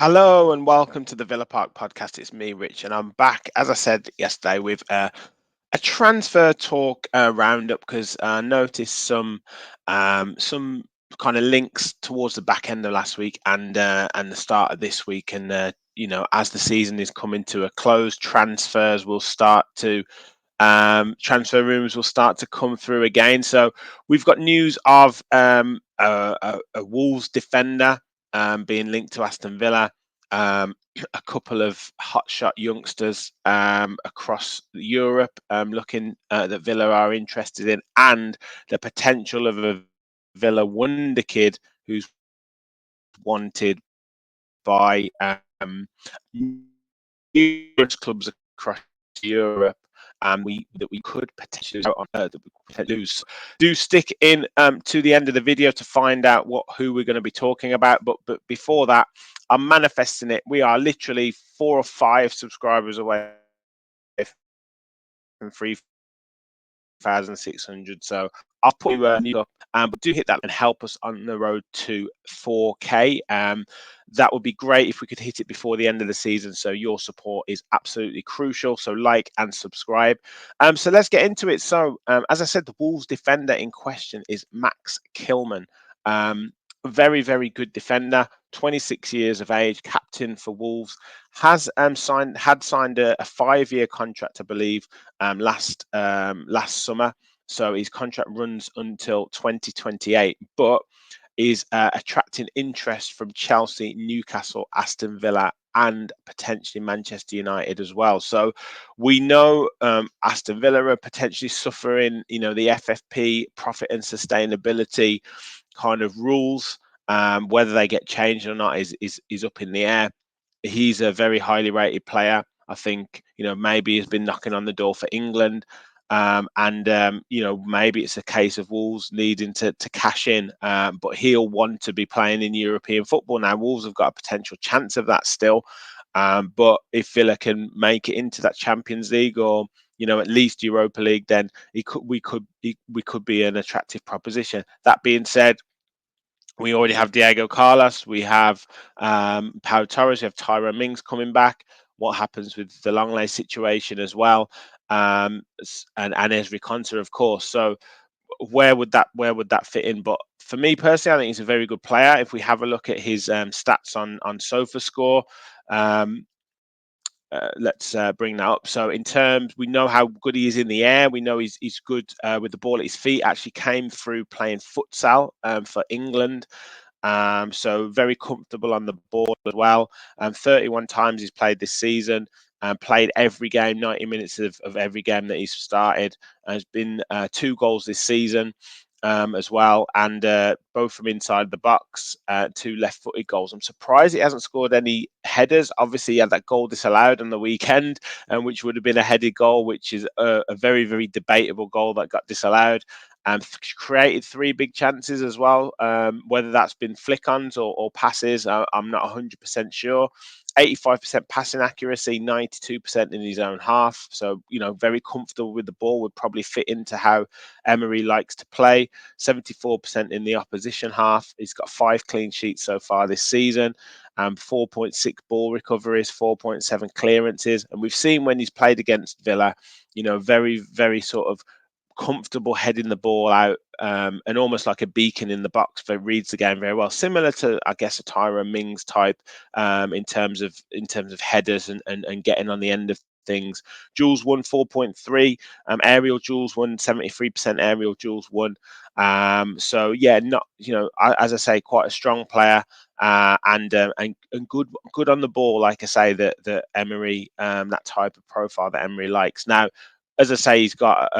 Hello and welcome to the Villa Park podcast. It's me, Rich, and I'm back, as I said yesterday, with a transfer talk roundup because I noticed some kind of links towards the back end of last week and the start of this week, and as the season is coming to a close, transfer rumors will start to come through again. So we've got news of a Wolves defender being linked to Aston Villa. A couple of hotshot youngsters across Europe looking that Villa are interested in, and the potential of a Villa wonder kid who's wanted by numerous clubs across Europe. We could potentially lose. Do stick in to the end of the video to find out who we're going to be talking about. But before that, I'm manifesting it. We are literally 4 or 5 subscribers away from 3,600. So I'll put you up, but do hit that and help us on the road to 4K. That would be great if we could hit it before the end of the season. So your support is absolutely crucial. So like and subscribe. So let's get into it. So as I said, the Wolves defender in question is Max Kilman. Very, very good defender, 26 years of age, captain for Wolves, has signed a 5-year contract, I believe, last summer. So his contract runs until 2028, but is attracting interest from Chelsea, Newcastle, Aston Villa, and potentially Manchester United as well. So we know Aston Villa are potentially suffering, the FFP, profit and sustainability kind of rules. Whether they get changed or not is up in the air. He's a very highly rated player. I think, maybe he's been knocking on the door for England. Maybe it's a case of Wolves needing to cash in, but he'll want to be playing in European football. Now, Wolves have got a potential chance of that still. But if Villa can make it into that Champions League or, at least Europa League, then we could be an attractive proposition. That being said, we already have Diego Carlos. We have Pau Torres. We have Tyrone Mings coming back. What happens with the Longley situation as well, and Esri Konsa, of course. So where would that fit in? But for me personally, I think he's a very good player. If we have a look at his stats on SofaScore, let's bring that up. So in terms, we know how good he is in the air. We know he's good with the ball at his feet. Actually came through playing futsal for England. So very comfortable on the ball as well. 31 times he's played this season. Played every game, 90 minutes of every game that he's started. Has been 2 goals this season. As well, and both from inside the box, 2 left-footed goals. I'm surprised he hasn't scored any headers. Obviously, he had that goal disallowed on the weekend, which would have been a headed goal, which is a very, very debatable goal that got disallowed. Created 3 big chances as well. Whether that's been flick-ons or passes, I'm not 100% sure. 85% passing accuracy, 92% in his own half. So, very comfortable with the ball, would probably fit into how Emery likes to play. 74% in the opposition half. He's got 5 clean sheets so far this season. 4.6 ball recoveries, 4.7 clearances. And we've seen when he's played against Villa, very, very sort of comfortable heading the ball out, and almost like a beacon in the box, but reads the game very well. Similar to, I guess, a Tyrone Mings type in terms of headers and getting on the end of things. Duels won 4.3. Aerial duels won 73% aerial duels won. So yeah, not as I say, quite a strong player. And good on the ball, like I say, that Emery, that type of profile that Emery likes. Now, as I say, he's got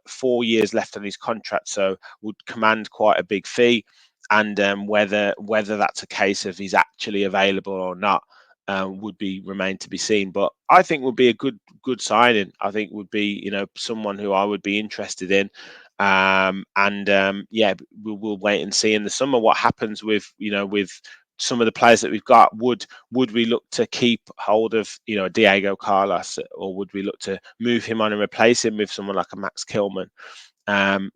4 years left on his contract, so would command quite a big fee. And whether that's a case of he's actually available or not would remain to be seen. But I think would be a good signing. I think would be someone who I would be interested in. We'll wait and see in the summer what happens with some of the players that we've got. Would we look to keep hold of Diego Carlos, or would we look to move him on and replace him with someone like a Max Kilman?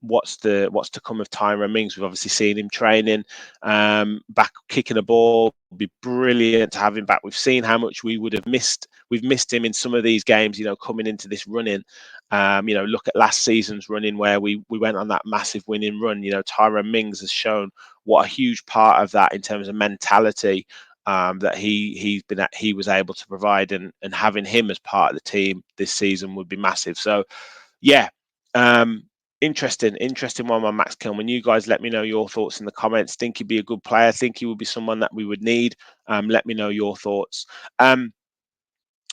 what's to come of Tyrone Mings. We've obviously seen him training, back kicking a ball. It'd be brilliant to have him back. We've seen how much we would have missed. We've missed him in some of these games, coming into this running. Look at last season's running where we went on that massive winning run. Tyrone Mings has shown what a huge part of that in terms of mentality, that he was able to provide, and having him as part of the team this season would be massive. So yeah, interesting one by Max Kilman. You guys let me know your thoughts in the comments. Think he'd be a good player? Think he would be someone that we would need? Let me know your thoughts.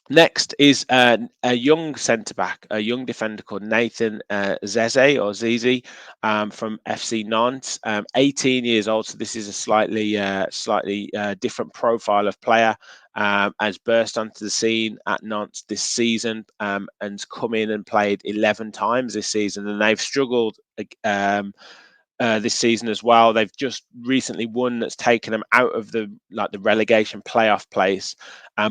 Next is a young centre back, a young defender called Nathan Zeze or Zizi, from FC Nantes. 18 years old, so this is a slightly different profile of player. Has burst onto the scene at Nantes this season, and come in and played 11 times this season, and they've struggled this season as well. They've just recently won that's taken them out of the relegation playoff place,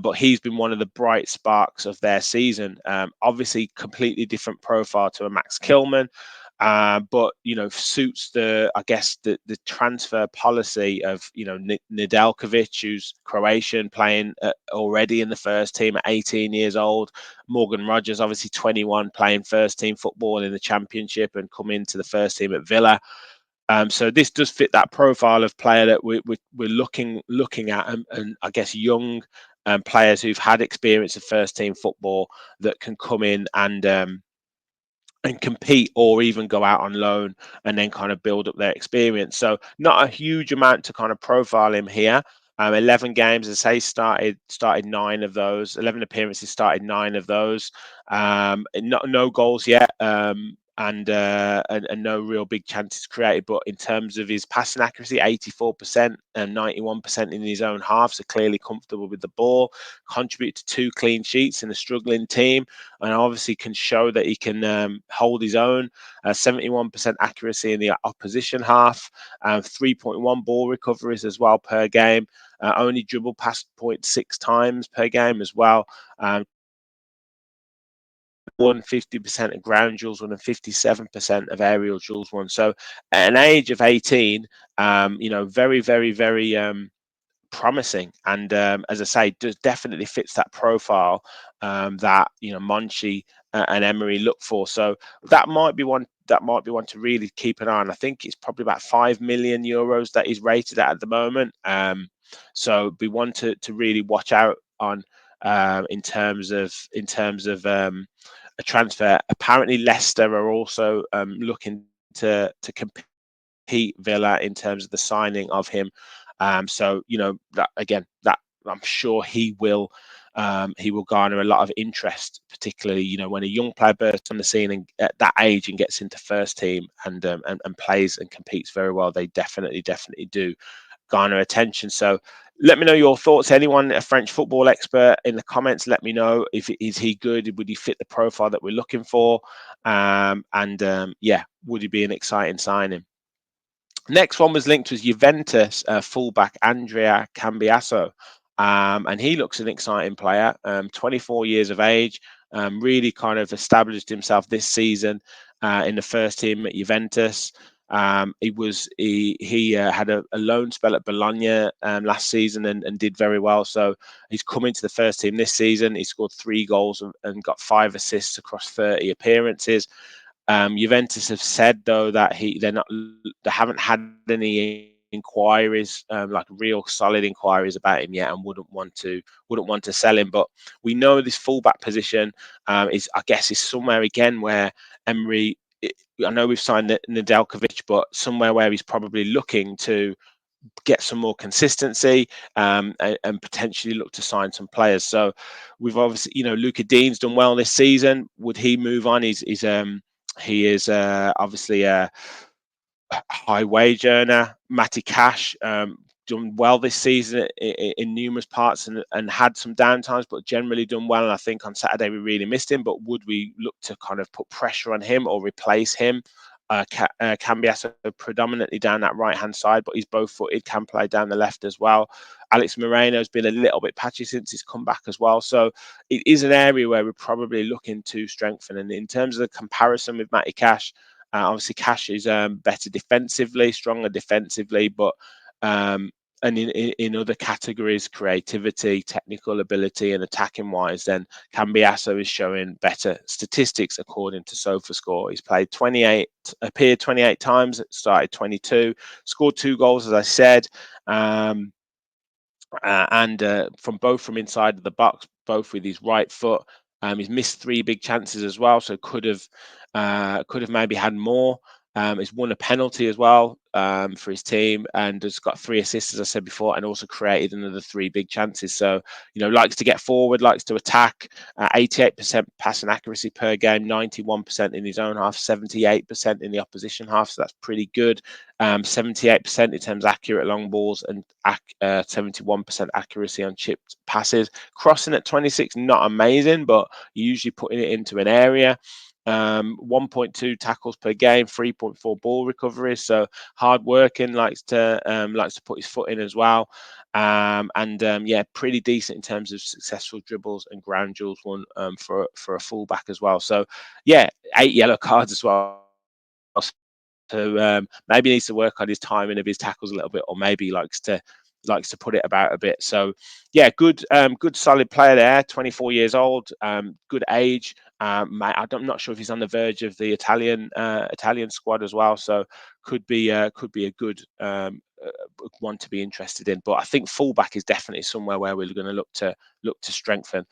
but he's been one of the bright sparks of their season. Obviously, completely different profile to a Max Kilman, but suits the transfer policy of Nedeljkovic, who's Croatian, playing already in the first team at 18 years old. Morgan Rogers, obviously 21, playing first team football in the Championship and come into the first team at Villa. So this does fit that profile of player that we're looking at, and I guess young players who've had experience of first team football that can come in and compete, or even go out on loan and then kind of build up their experience. So not a huge amount to kind of profile him here. 11 games, as I say, started 9 of those. 11 appearances, started 9 of those. No goals yet. And no real big chances created. But in terms of his passing accuracy, 84% and 91% in his own half, so clearly comfortable with the ball. Contributed to 2 clean sheets in a struggling team, and obviously can show that he can hold his own. 71% accuracy in the opposition half, 3.1 ball recoveries as well per game. Only dribble past 0.6 times per game as well. Won 50% of ground duels, won, and 57% of aerial duels won. So at an age of 18, very, very, very promising, and as I say, definitely fits that profile that Monchi and Emery look for. So that might be one to really keep an eye on. I think it's probably about 5 million euros that he's rated at the moment. So be one to really watch out on in terms of a transfer. Apparently, Leicester are also looking to compete Villa in terms of the signing of him. So that I'm sure he will garner a lot of interest, particularly when a young player bursts on the scene and at that age and gets into first team and plays and competes very well. They definitely do garner attention. So let me know your thoughts. Anyone, a French football expert, in the comments, let me know is he good? Would he fit the profile that we're looking for? Would he be an exciting signing? Next one was linked with Juventus fullback Andrea Cambiaso, and he looks an exciting player. 24 years of age, really kind of established himself this season in the first team at Juventus. He had a loan spell at Bologna last season and did very well. So he's come into the first team this season. He scored 3 goals and got 5 assists across 30 appearances. Juventus have said though that they haven't had any inquiries, like real solid inquiries about him yet, and wouldn't want to sell him. But we know this fullback position is somewhere again where Emery. I know we've signed Nedeljkovic, but somewhere where he's probably looking to get some more consistency and potentially look to sign some players. So we've obviously, Luca Dean's done well this season. Would he move on? He is obviously a high wage earner. Matty Cash done well this season in numerous parts and had some downtimes, but generally done well. And I think on Saturday we really missed him. But would we look to kind of put pressure on him or replace him? Cambiaso predominantly down that right-hand side, but he's both-footed, can play down the left as well. Alex Moreno's been a little bit patchy since he's come back as well. So it is an area where we're probably looking to strengthen. And in terms of the comparison with Matty Cash, Obviously, Cash is better defensively, stronger defensively, but and in other categories, creativity, technical ability, and attacking wise, then Cambiaso is showing better statistics according to SofaScore. He's played 28, appeared 28 times, started 22, scored 2 goals, as I said. And from inside of the box, both with his right foot. He's missed 3 big chances as well, so could have maybe had more. He's won a penalty as well for his team, and has got 3 assists, as I said before, and also created another 3 big chances. So, likes to get forward, likes to attack. 88% passing accuracy per game, 91% in his own half, 78% in the opposition half. So that's pretty good. 78% in terms of accurate long balls, and 71% accuracy on chipped passes. Crossing at 26, not amazing, but usually putting it into an area. 1.2 tackles per game, 3.4 ball recoveries. So hard working, likes to put his foot in as well. Yeah, pretty decent in terms of successful dribbles and ground duels won for a fullback as well. So yeah, 8 yellow cards as well. So maybe needs to work on his timing of his tackles a little bit, or maybe likes to put it about a bit. So yeah, good solid player there. 24 years old, good age. I'm not sure if he's on the verge of the Italian squad as well. So could be a good one to be interested in. But I think fullback is definitely somewhere where we're going to look to strengthen.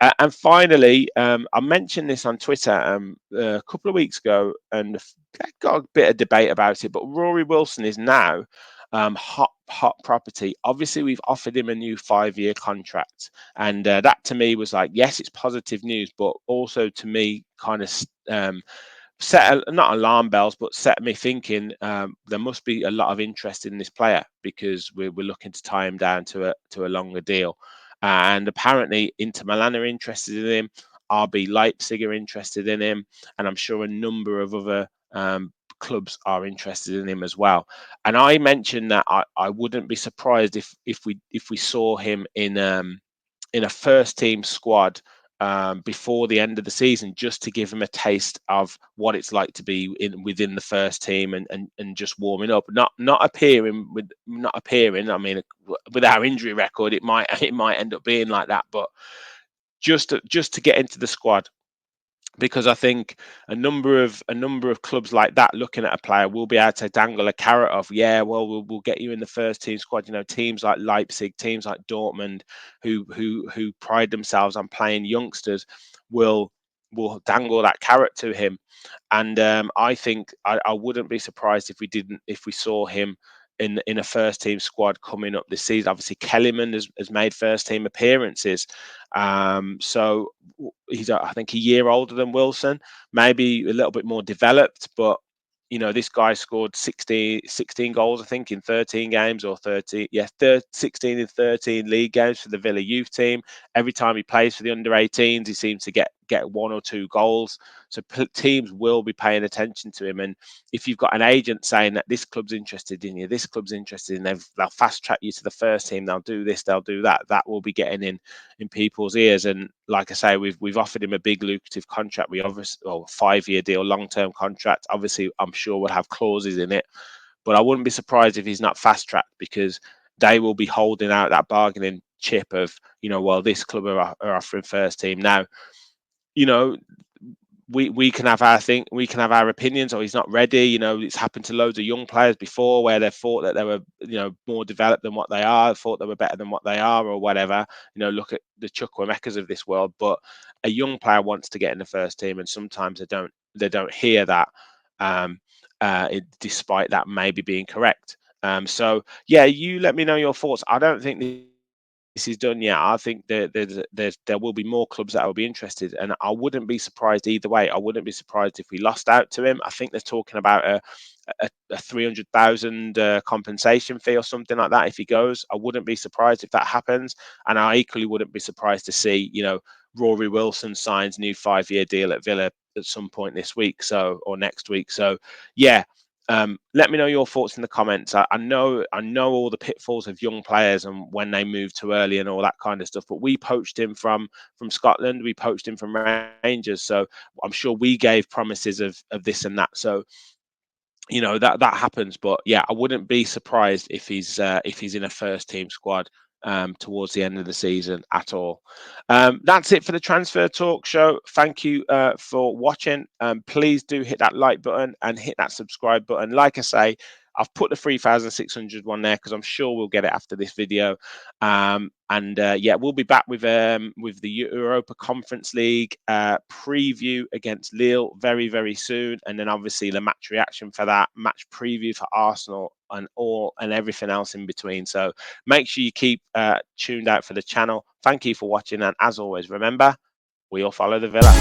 And finally, I mentioned this on Twitter a couple of weeks ago, and got a bit of debate about it. But Rory Wilson is now hot property. Obviously, we've offered him a new 5-year contract, and that to me was like, yes, it's positive news, but also to me kind of set not alarm bells, but set me thinking there must be a lot of interest in this player, because we're looking to tie him down to a longer deal. And apparently Inter Milan are interested in him, RB Leipzig are interested in him, and I'm sure a number of other clubs are interested in him as well. And I mentioned that I wouldn't be surprised if we saw him in a first team squad before the end of the season, just to give him a taste of what it's like to be within the first team, and just warming up, not appearing. I mean, with our injury record, it might end up being like that, but just to get into the squad, because I think a number of clubs like that, looking at a player, will be able to dangle a carrot of, yeah, well, we'll get you in the first team squad. Teams like Leipzig, teams like Dortmund, who pride themselves on playing youngsters, will dangle that carrot to him. And I think I wouldn't be surprised if we saw him in a first team squad coming up this season. Obviously, Kilman has made first team appearances, so he's I think a year older than Wilson, maybe a little bit more developed, but this guy scored 16 goals, I think, in 13 games, or 30, 16 in 13 league games for the Villa youth team. Every time he plays for the under 18s, he seems to get 1 or 2 goals. So teams will be paying attention to him. And if you've got an agent saying that this club's interested in you, this club's interested in, they'll fast track you to the first team, they'll do this, they'll do that, that will be getting in people's ears. And like I say, we've offered him a big lucrative contract. We obviously, 5-year deal, long-term contract. Obviously, I'm sure we'll have clauses in it, but I wouldn't be surprised if he's not fast tracked, because they will be holding out that bargaining chip of, well, this club are offering first team now. We can have our thing, we can have our opinions, or he's not ready. It's happened to loads of young players before, where they thought that they were, more developed than what they are, thought they were better than what they are, or whatever. Look at the Chukwuemekas of this world. But a young player wants to get in the first team, and sometimes they don't hear that, despite that maybe being correct. So yeah, you let me know your thoughts. I don't think this is done yet. I think there will be more clubs that will be interested, and I wouldn't be surprised either way. I wouldn't be surprised if we lost out to him. I think they're talking about a 300,000 compensation fee or something like that if he goes. I wouldn't be surprised if that happens, and I equally wouldn't be surprised to see Rory Wilson signs new 5-year deal at Villa at some point this week, or next week. So yeah. Let me know your thoughts in the comments. I know all the pitfalls of young players and when they move too early and all that kind of stuff. But we poached him from Scotland. We poached him from Rangers. So I'm sure we gave promises of this and that. So that happens. But yeah, I wouldn't be surprised if he's in a first team squad towards the end of the season at all. That's it for the transfer talk show. Thank you for watching. Please do hit that like button and hit that subscribe button. Like I say, I've put the 3,600 one there because I'm sure we'll get it after this video. Yeah, we'll be back with the Europa Conference League preview against Lille very, very soon, and then obviously the match reaction for that, match preview for Arsenal, and everything else in between. So make sure you keep tuned out for the channel. Thank you for watching, and as always, remember, we all follow the Villa.